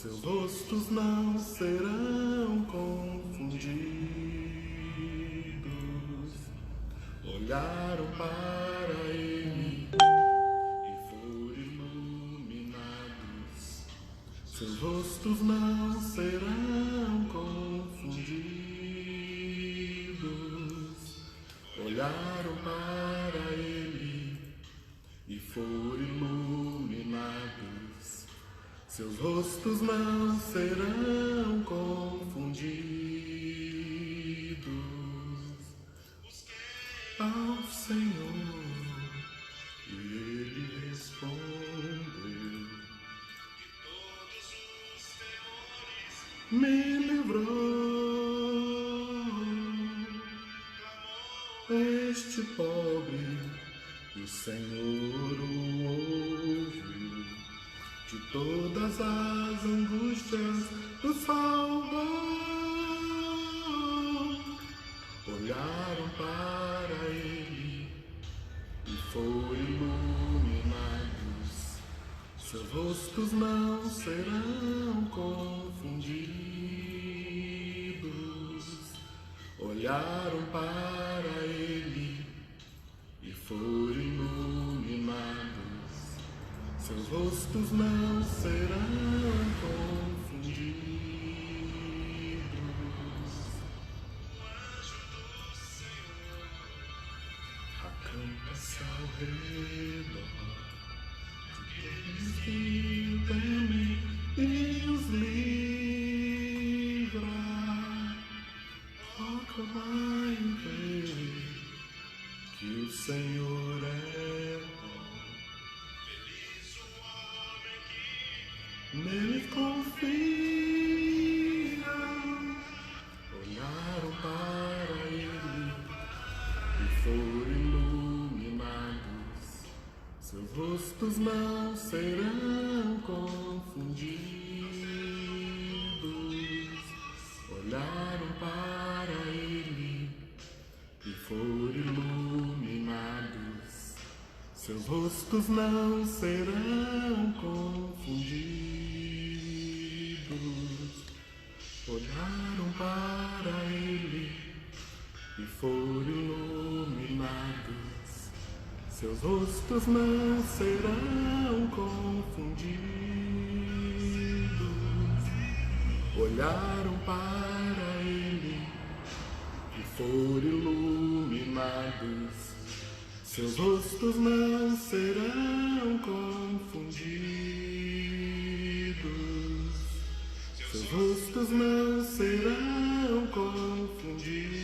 Seus rostos não serão confundidos. Olharam para ele e foram iluminados. Seus rostos não serão confundidos. Olharam para ele e foram iluminados. Seus rostos não serão confundidos. Ao Senhor, e ele respondeu: me livrou este pobre, e o Senhor o ouviu. De todas as angústias do salvou. Olharam para ele e foram iluminados. Seus rostos não serão confundidos. Olharam para ele e foram iluminados. Seus rostos não serão confundidos. O anjo do Senhor acampa-se ao redor de todos que o temem e os livra. Proclamai e vê que o Senhor é neles confiam. Olharam para ele e foram iluminados. Seus rostos não serão confundidos. Olharam para ele e foram iluminados. Seus rostos não serão confundidos. Olharam para ele e foram iluminados. Seus rostos não serão confundidos. Olharam para ele e foram iluminados. Seus rostos não serão confundidos. Seus rostos não serão confundidos.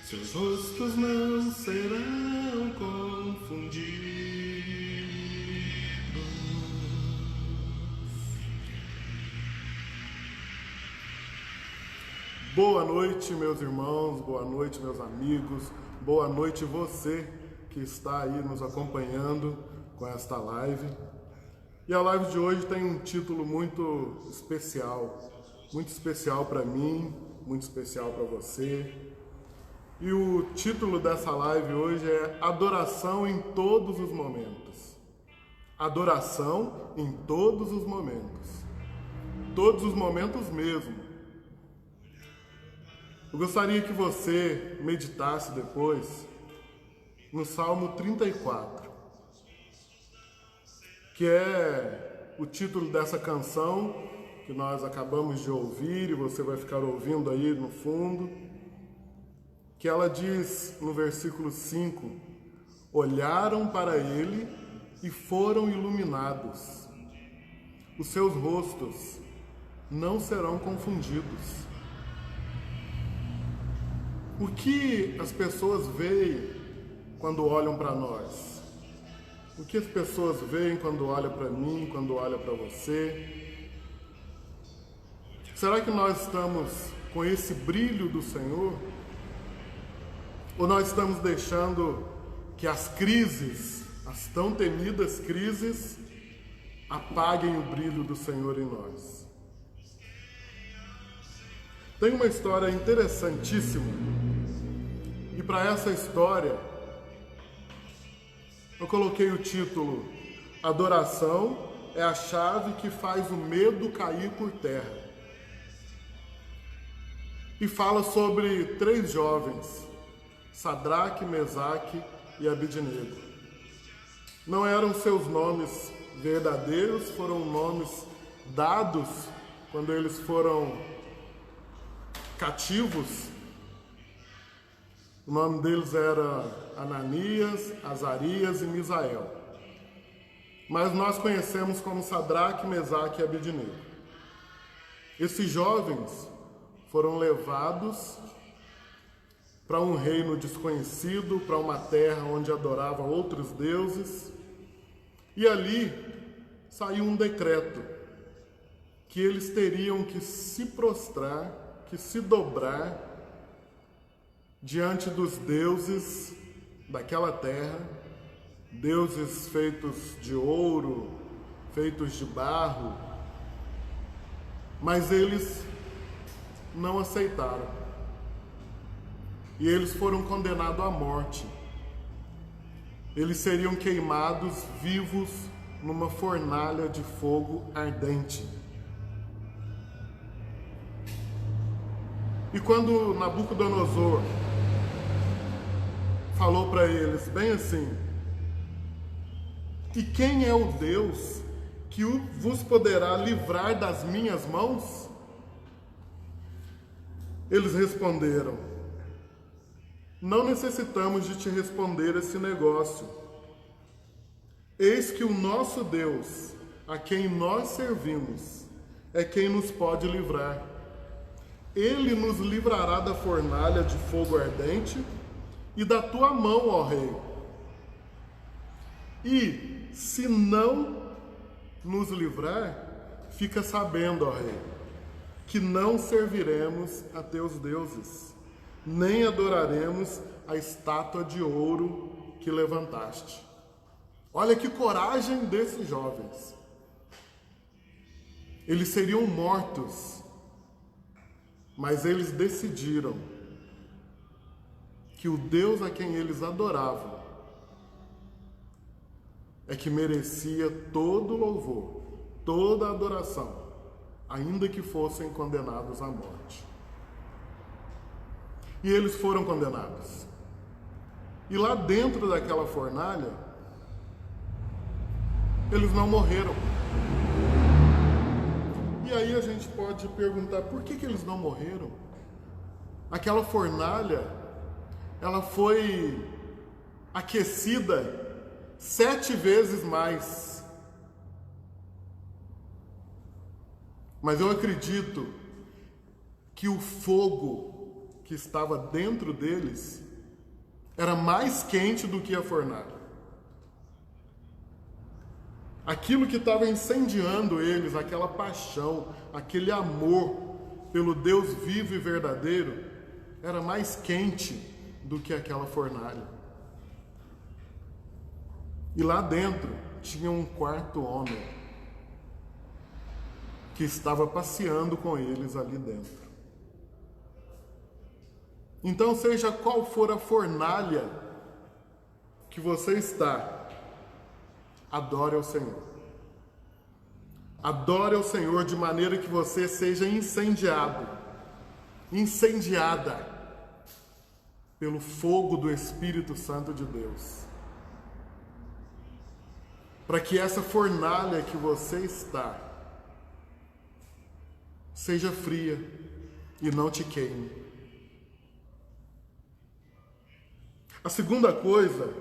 Seus rostos não serão confundidos. Boa noite, meus irmãos, boa noite, meus amigos, boa noite você que está aí nos acompanhando com esta live. E a live de hoje tem um título muito especial para mim, muito especial para você. E o título dessa live hoje é Adoração em todos os momentos. Adoração em todos os momentos. Todos os momentos mesmo. Eu gostaria que você meditasse depois no Salmo 34, que é o título dessa canção que nós acabamos de ouvir e você vai ficar ouvindo aí no fundo, que ela diz no versículo 5: olharam para ele e foram iluminados. Os seus rostos não serão confundidos. O que as pessoas veem quando olham para nós? O que as pessoas veem quando olham para mim, quando olham para você? Será que nós estamos com esse brilho do Senhor? Ou nós estamos deixando que as crises, as tão temidas crises, apaguem o brilho do Senhor em nós? Tem uma história interessantíssima. E para essa história, eu coloquei o título Adoração é a chave que faz o medo cair por terra. E fala sobre 3 jovens, Sadraque, Mesaque e Abednego. Não eram seus nomes verdadeiros, foram nomes dados quando eles foram cativos. O nome deles era Ananias, Azarias e Misael. Mas nós conhecemos como Sadraque, Mesaque e Abednego. Esses jovens foram levados para um reino desconhecido, para uma terra onde adorava outros deuses. E ali saiu um decreto que eles teriam que se prostrar, que se dobrar diante dos deuses daquela terra, deuses feitos de ouro, feitos de barro, mas eles não aceitaram. E eles foram condenados à morte. Eles seriam queimados vivos numa fornalha de fogo ardente. E quando Nabucodonosor falou para eles bem assim: e quem é o Deus que vos poderá livrar das minhas mãos? Eles responderam: não necessitamos de te responder esse negócio. Eis que o nosso Deus, a quem nós servimos, é quem nos pode livrar. Ele nos livrará da fornalha de fogo ardente e da tua mão, ó rei. E se não nos livrar, fica sabendo, ó rei, que não serviremos a teus deuses, nem adoraremos a estátua de ouro que levantaste. Olha que coragem desses jovens. Eles seriam mortos, mas eles decidiram que o Deus a quem eles adoravam é que merecia todo louvor, toda adoração, ainda que fossem condenados à morte. E eles foram condenados. E lá dentro daquela fornalha, eles não morreram. E aí a gente pode perguntar, por que eles não morreram? Aquela fornalha, ela foi aquecida 7 vezes mais. Mas eu acredito que o fogo que estava dentro deles era mais quente do que a fornalha. Aquilo que estava incendiando eles, aquela paixão, aquele amor pelo Deus vivo e verdadeiro, era mais quente do que aquela fornalha. E lá dentro tinha um 4º homem que estava passeando com eles ali dentro. Então, seja qual for a fornalha que você está, adore ao Senhor. Adore ao Senhor de maneira que você seja incendiado, incendiada pelo fogo do Espírito Santo de Deus. Para que essa fornalha que você está seja fria e não te queime. A segunda coisa,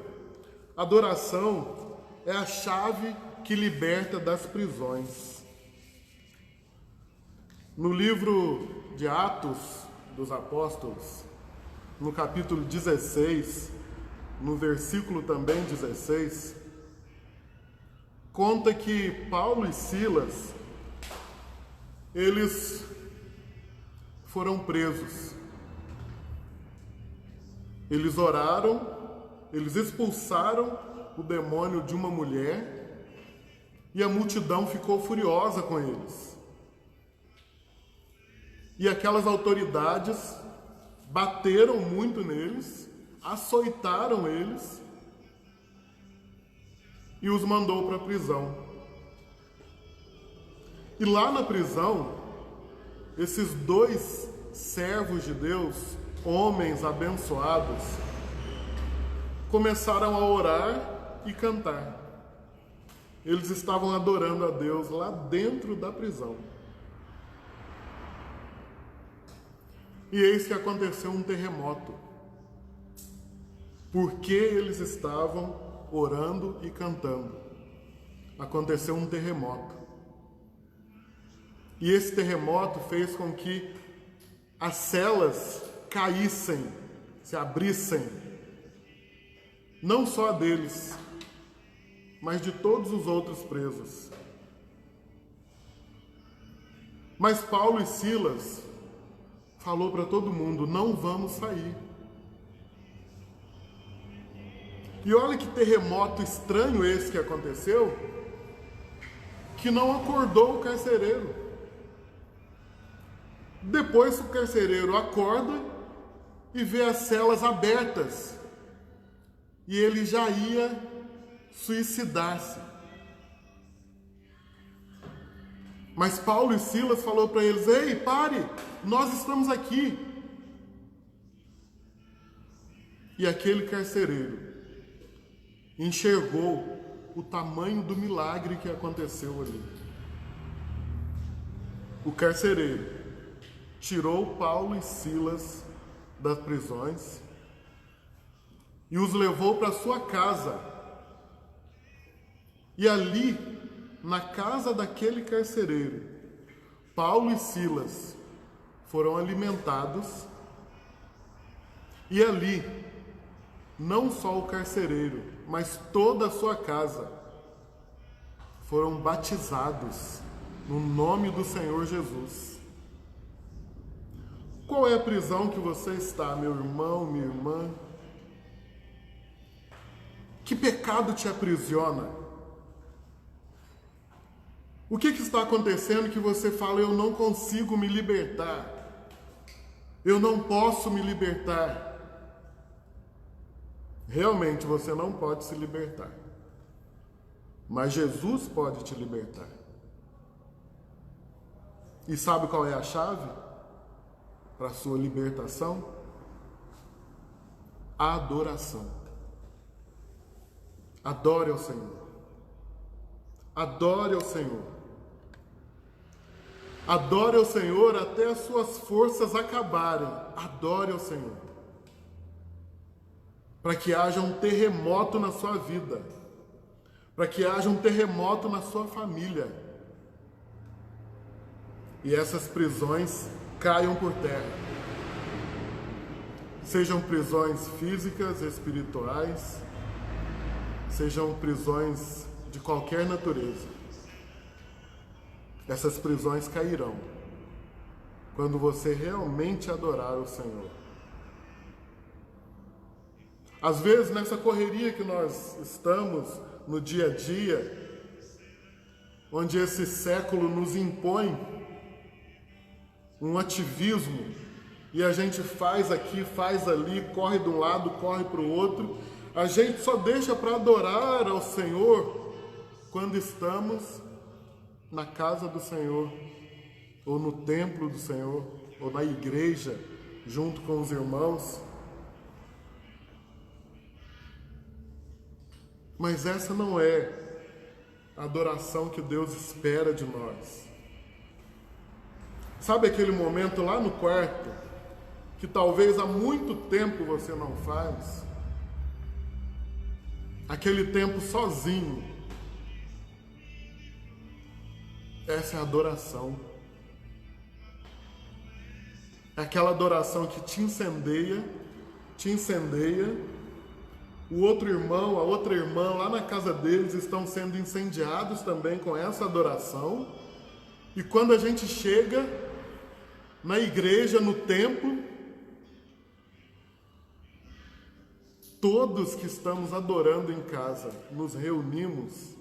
adoração é a chave que liberta das prisões. No livro de Atos dos Apóstolos, no capítulo 16, no versículo também 16, conta que Paulo e Silas, eles foram presos. Eles oraram, eles expulsaram o demônio de uma mulher e a multidão ficou furiosa com eles. E aquelas autoridades bateram muito neles, açoitaram eles e os mandou para a prisão. E lá na prisão, esses dois servos de Deus, homens abençoados, começaram a orar e cantar. Eles estavam adorando a Deus lá dentro da prisão. E eis que aconteceu um terremoto. Porque eles estavam orando e cantando. Aconteceu um terremoto. E esse terremoto fez com que as celas caíssem, se abrissem. Não só a deles, mas de todos os outros presos. Mas Paulo e Silas falou para todo mundo: não vamos sair. E olha que terremoto estranho esse que aconteceu, que não acordou o carcereiro. Depois o carcereiro acorda e vê as celas abertas. E ele já ia suicidar-se. Mas Paulo e Silas falou para eles: ei, pare, nós estamos aqui. E aquele carcereiro enxergou o tamanho do milagre que aconteceu ali. O carcereiro tirou Paulo e Silas das prisões e os levou para sua casa. E ali, na casa daquele carcereiro, Paulo e Silas foram alimentados. E ali, não só o carcereiro, mas toda a sua casa foram batizados no nome do Senhor Jesus. Qual é a prisão que você está, meu irmão, minha irmã? Que pecado te aprisiona? O que está acontecendo que você fala: eu não consigo me libertar, eu não posso me libertar? Realmente você não pode se libertar, mas Jesus pode te libertar. E sabe qual é a chave para a sua libertação? A adoração. Adore ao Senhor. Adore ao Senhor. Adore ao Senhor até as suas forças acabarem. Adore ao Senhor. Para que haja um terremoto na sua vida. Para que haja um terremoto na sua família. E essas prisões caiam por terra. Sejam prisões físicas, espirituais, sejam prisões de qualquer natureza. Essas prisões cairão quando você realmente adorar o Senhor. Às vezes, nessa correria que nós estamos no dia a dia, onde esse século nos impõe um ativismo, e a gente faz aqui, faz ali, corre de um lado, corre para o outro, a gente só deixa para adorar ao Senhor quando estamos na casa do Senhor, ou no templo do Senhor, ou na igreja, junto com os irmãos. Mas essa não é a adoração que Deus espera de nós. Sabe aquele momento lá no quarto, que talvez há muito tempo você não faz? Aquele tempo sozinho. Essa é a adoração. É aquela adoração que te incendeia. O outro irmão, a outra irmã, lá na casa deles estão sendo incendiados também com essa adoração. E quando a gente chega na igreja, no templo, todos que estamos adorando em casa, nos reunimos.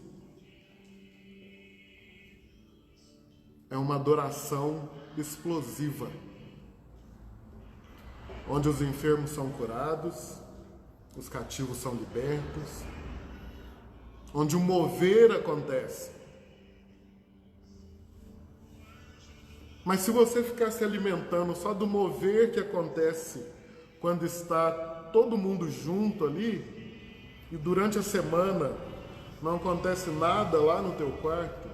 É uma adoração explosiva, onde os enfermos são curados, os cativos são libertos, onde o mover acontece. Mas se você ficar se alimentando só do mover que acontece quando está todo mundo junto ali, e durante a semana não acontece nada lá no teu quarto,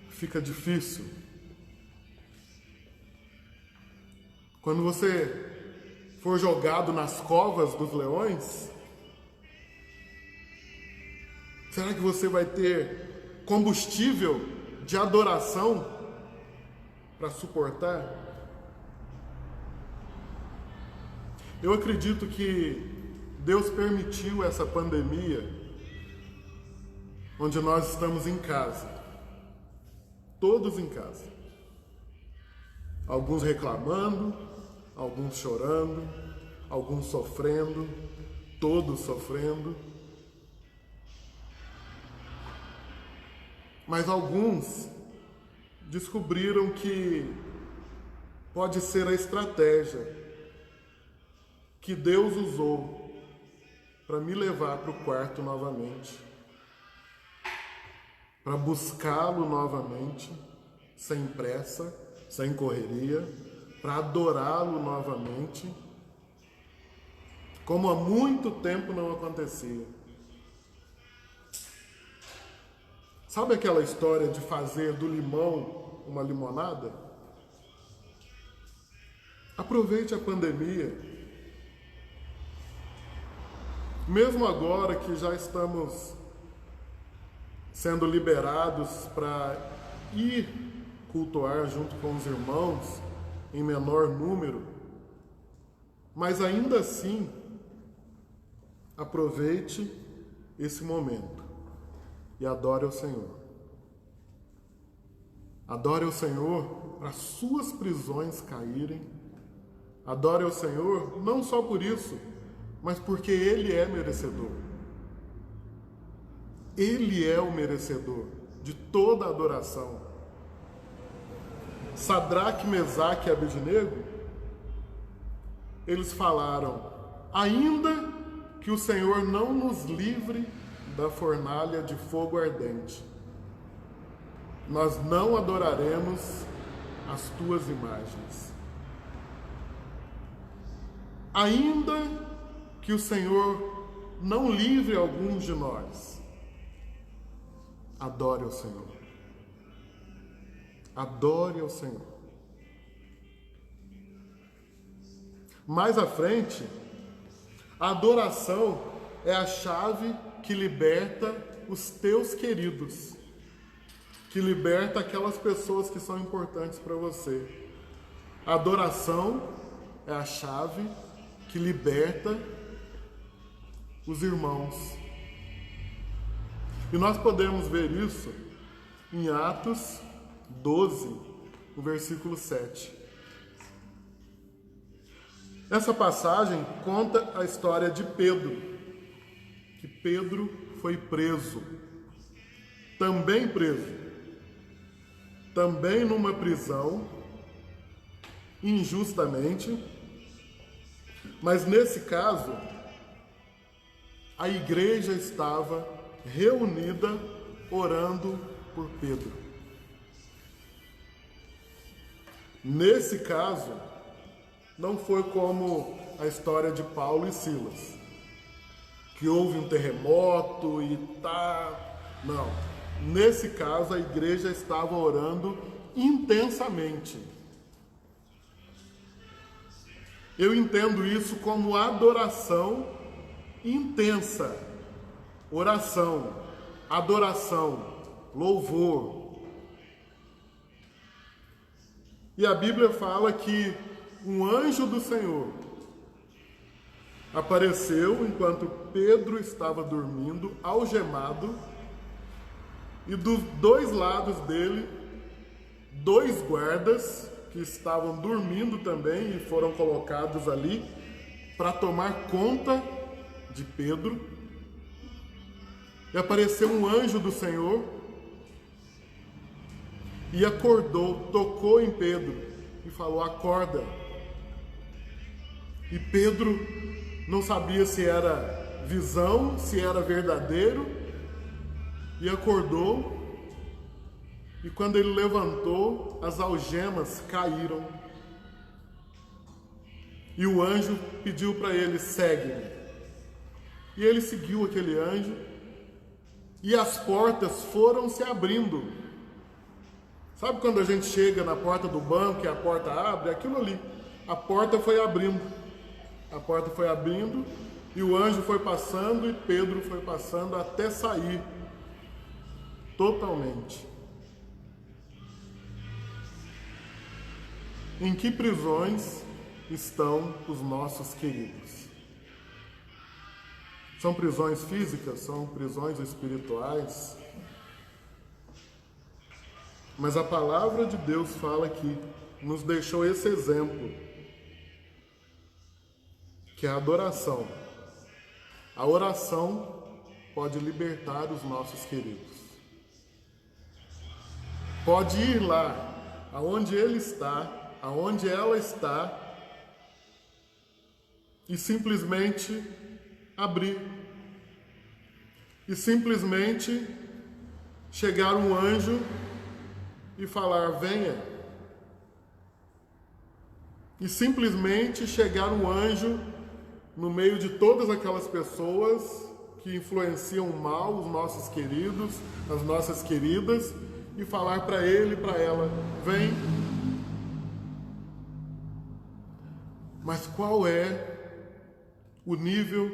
fica difícil. Quando você for jogado nas covas dos leões, será que você vai ter combustível de adoração para suportar? Eu acredito que Deus permitiu essa pandemia, onde nós estamos em casa, todos em casa, alguns reclamando, alguns chorando, alguns sofrendo, todos sofrendo. Mas alguns descobriram que pode ser a estratégia que Deus usou para me levar para o quarto novamente, para buscá-lo novamente, sem pressa, sem correria, para adorá-lo novamente, como há muito tempo não acontecia. Sabe aquela história de fazer do limão uma limonada? Aproveite a pandemia. Mesmo agora que já estamos sendo liberados para ir cultuar junto com os irmãos em menor número, mas ainda assim, aproveite esse momento e adore ao Senhor. Adore ao Senhor para suas prisões caírem. Adore ao Senhor não só por isso, mas porque Ele é merecedor. Ele é o merecedor de toda a adoração. Sadraque, Mesaque e Abednego, eles falaram: ainda que o Senhor não nos livre da fornalha de fogo ardente, nós não adoraremos as tuas imagens. Ainda que o Senhor não livre alguns de nós, adore ao Senhor. Adore ao Senhor. Mais à frente, a adoração é a chave que liberta os teus queridos, que liberta aquelas pessoas que são importantes para você. A adoração é a chave que liberta os irmãos. E nós podemos ver isso em Atos 12, no versículo 7. Essa passagem conta a história de Pedro, que Pedro foi preso, também numa prisão, injustamente, mas nesse caso, a igreja estava reunida orando por Pedro. Nesse caso, não foi como a história de Paulo e Silas, que houve um terremoto e Não. Nesse caso, a igreja estava orando intensamente. Eu entendo isso como adoração intensa. Oração, adoração, louvor. E a Bíblia fala que um anjo do Senhor apareceu enquanto Pedro estava dormindo, algemado, e dos dois lados dele, dois guardas que estavam dormindo também e foram colocados ali para tomar conta de Pedro. E apareceu um anjo do Senhor e acordou, tocou em Pedro e falou: acorda. E Pedro não sabia se era visão, se era verdadeiro, e acordou E quando ele levantou, as algemas caíram. E o anjo pediu para ele: segue-me. E ele seguiu aquele anjo. E as portas foram se abrindo. Sabe quando a gente chega na porta do banco e a porta abre? Aquilo ali. A porta foi abrindo. A porta foi abrindo. E o anjo foi passando e Pedro foi passando até sair totalmente. Em que prisões estão os nossos queridos? São prisões físicas? São prisões espirituais? Mas a palavra de Deus fala aqui, nos deixou esse exemplo, que é a adoração. A oração pode libertar os nossos queridos. Pode ir lá, aonde ele está, aonde ela está, e simplesmente abrir. E simplesmente chegar um anjo e falar: venha. E simplesmente chegar um anjo no meio de todas aquelas pessoas que influenciam mal os nossos queridos, as nossas queridas, e falar para ele e para ela: vem. Mas qual é o nível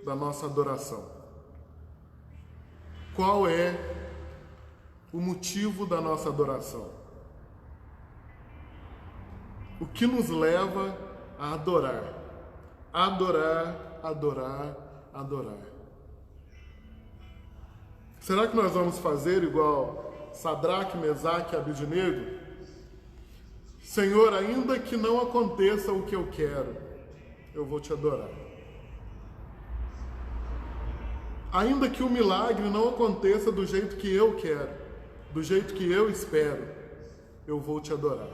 da nossa adoração? Qual é o motivo da nossa adoração? O que nos leva a adorar? Adorar, adorar, adorar. Será que nós vamos fazer igual Sadraque, Mesaque e Abednego? Senhor, ainda que não aconteça o que eu quero, eu vou te adorar. Ainda que o milagre não aconteça do jeito que eu quero, do jeito que eu espero, eu vou te adorar.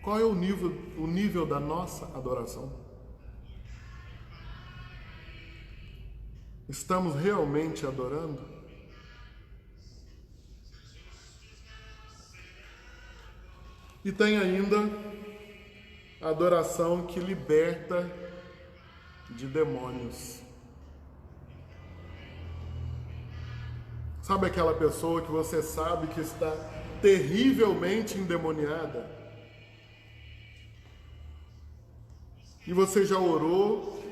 Qual é o nível da nossa adoração? Estamos realmente adorando? E tem ainda a adoração que liberta de demônios. Sabe aquela pessoa que você sabe que está terrivelmente endemoniada? E você já orou,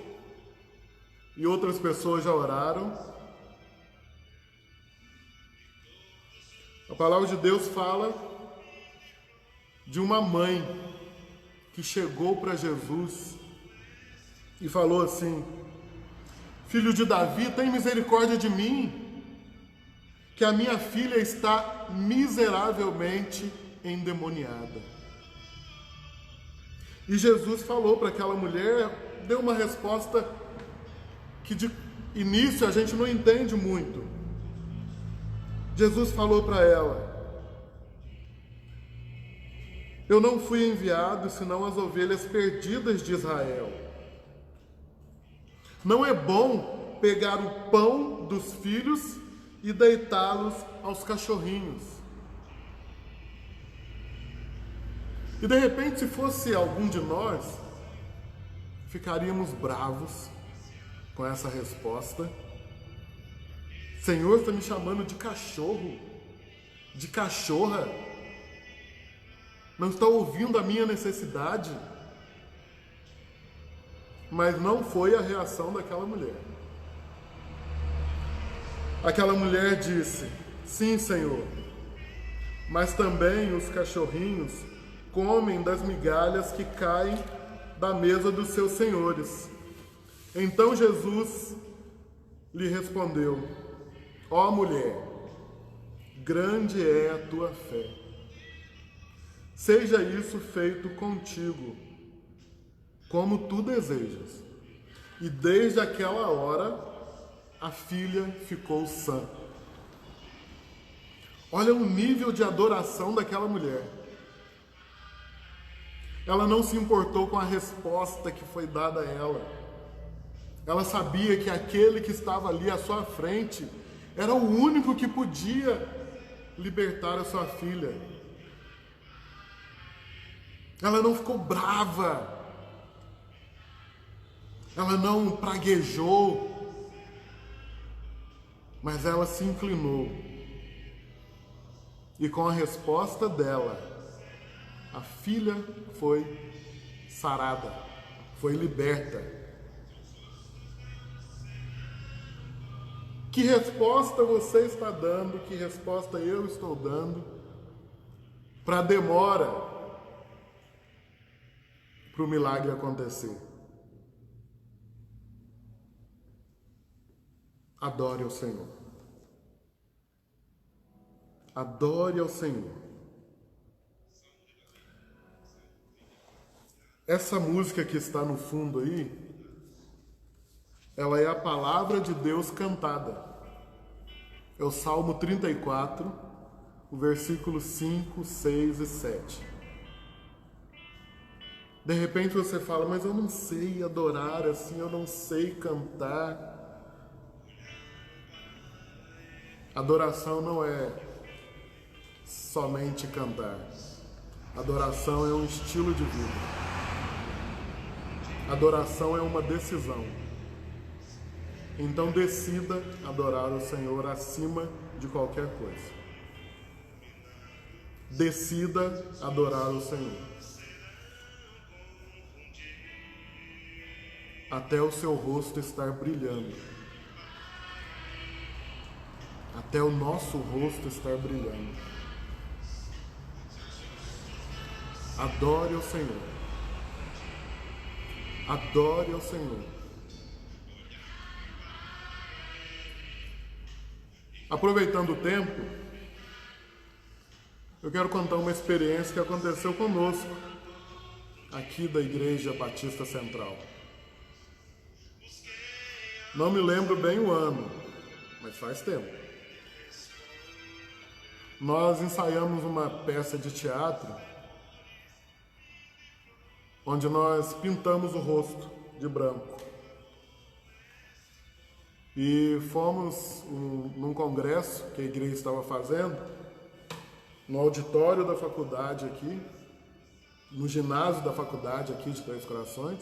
e outras pessoas já oraram. A palavra de Deus fala de uma mãe que chegou para Jesus e falou assim: filho de Davi, tem misericórdia de mim, que a minha filha está miseravelmente endemoniada. E Jesus falou para aquela mulher, deu uma resposta que de início a gente não entende muito. Jesus falou para ela: eu não fui enviado senão as ovelhas perdidas de Israel. Não é bom pegar o pão dos filhos e deitá-los aos cachorrinhos. E de repente, se fosse algum de nós, ficaríamos bravos com essa resposta. Senhor, está me chamando de cachorro, de cachorra? Não está ouvindo a minha necessidade? Mas não foi a reação daquela mulher. Aquela mulher disse: sim, Senhor, mas também os cachorrinhos comem das migalhas que caem da mesa dos seus senhores. Então Jesus lhe respondeu: ó mulher, grande é a tua fé. Seja isso feito contigo, como tu desejas. E desde aquela hora, a filha ficou sã. Olha o nível de adoração daquela mulher. Ela não se importou com a resposta que foi dada a ela. Ela sabia que aquele que estava ali à sua frente Era o único que podia libertar a sua filha. Ela não ficou brava. Ela não praguejou. Mas ela se inclinou. E com a resposta dela, a filha foi sarada, foi liberta. Que resposta você está dando, que resposta eu estou dando para a demora para o milagre acontecer? Adore ao Senhor. Adore ao Senhor. Essa música que está no fundo aí, ela é a palavra de Deus cantada. É o Salmo 34, o versículo 5, 6 e 7. De repente você fala, mas eu não sei adorar assim, eu não sei cantar. Adoração não é somente cantar. Adoração é um estilo de vida. Adoração é uma decisão. Então decida adorar o Senhor acima de qualquer coisa. Decida adorar o Senhor. Até o seu rosto estar brilhando. Até o nosso rosto estar brilhando. Adore ao Senhor. Adore ao Senhor. Aproveitando o tempo, eu quero contar uma experiência que aconteceu conosco, aqui da Igreja Batista Central. Não me lembro bem o ano, mas faz tempo. Nós ensaiamos uma peça de teatro, onde nós pintamos o rosto de branco. E fomos num congresso que a igreja estava fazendo, no auditório da faculdade aqui, no ginásio da faculdade aqui de Três Corações.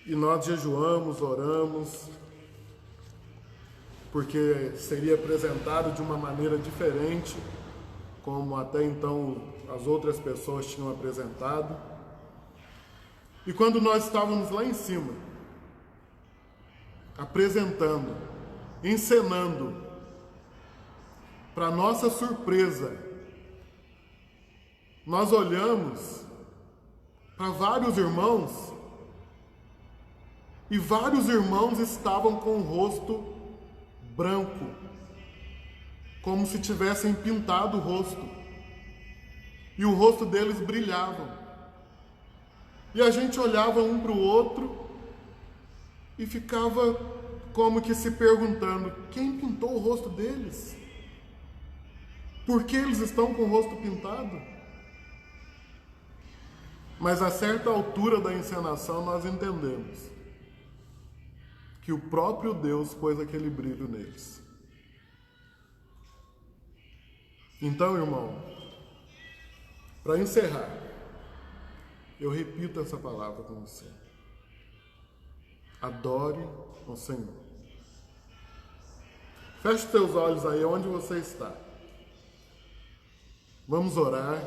E nós jejuamos, oramos, porque seria apresentado de uma maneira diferente, como até então as outras pessoas tinham apresentado. E quando nós estávamos lá em cima, apresentando, encenando, para nossa surpresa, nós olhamos para vários irmãos e vários irmãos estavam com o rosto branco, como se tivessem pintado o rosto, e o rosto deles brilhava. E a gente olhava um para o outro e ficava como que se perguntando, quem pintou o rosto deles? Por que eles estão com o rosto pintado? Mas a certa altura da encenação nós entendemos que o próprio Deus pôs aquele brilho neles. Então, irmão, para encerrar, eu repito essa palavra com você. Adore ao Senhor. Feche os teus olhos aí onde você está. Vamos orar,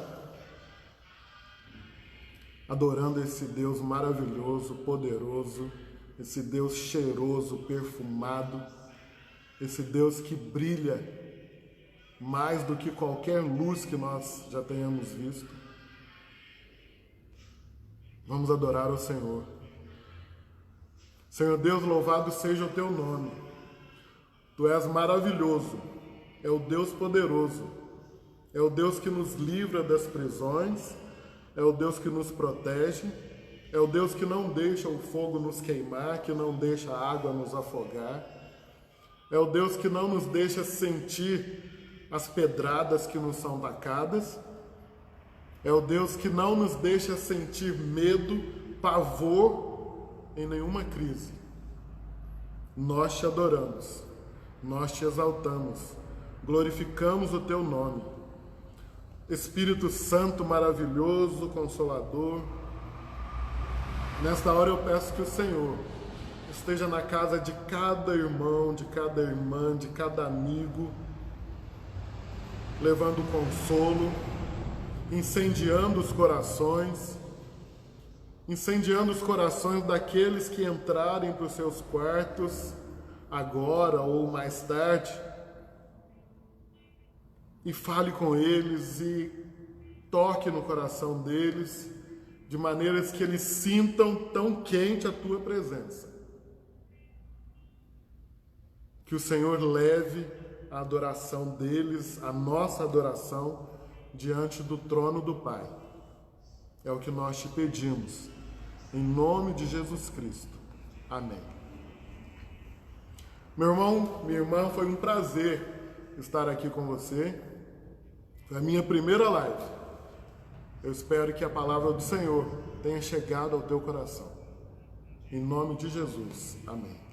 adorando esse Deus maravilhoso, poderoso, esse Deus cheiroso, perfumado, esse Deus que brilha mais do que qualquer luz que nós já tenhamos visto. Vamos adorar ao Senhor. Senhor Deus, louvado seja o teu nome. Tu és maravilhoso, é o Deus poderoso, é o Deus que nos livra das prisões, é o Deus que nos protege, é o Deus que não deixa o fogo nos queimar, que não deixa a água nos afogar, é o Deus que não nos deixa sentir as pedradas que nos são tacadas, é o Deus que não nos deixa sentir medo, pavor em nenhuma crise. Nós te adoramos, nós te exaltamos, glorificamos o teu nome. Espírito Santo maravilhoso, Consolador, nesta hora eu peço que o Senhor esteja na casa de cada irmão, de cada irmã, de cada amigo, levando consolo, incendiando os corações daqueles que entrarem para os seus quartos, agora ou mais tarde, e fale com eles e toque no coração deles, de maneiras que eles sintam tão quente a tua presença. Que o Senhor leve a adoração deles, a nossa adoração, diante do trono do Pai. É o que nós te pedimos, em nome de Jesus Cristo. Amém. Meu irmão, minha irmã, foi um prazer estar aqui com você. Foi a minha primeira live. Eu espero que a palavra do Senhor tenha chegado ao teu coração. Em nome de Jesus. Amém.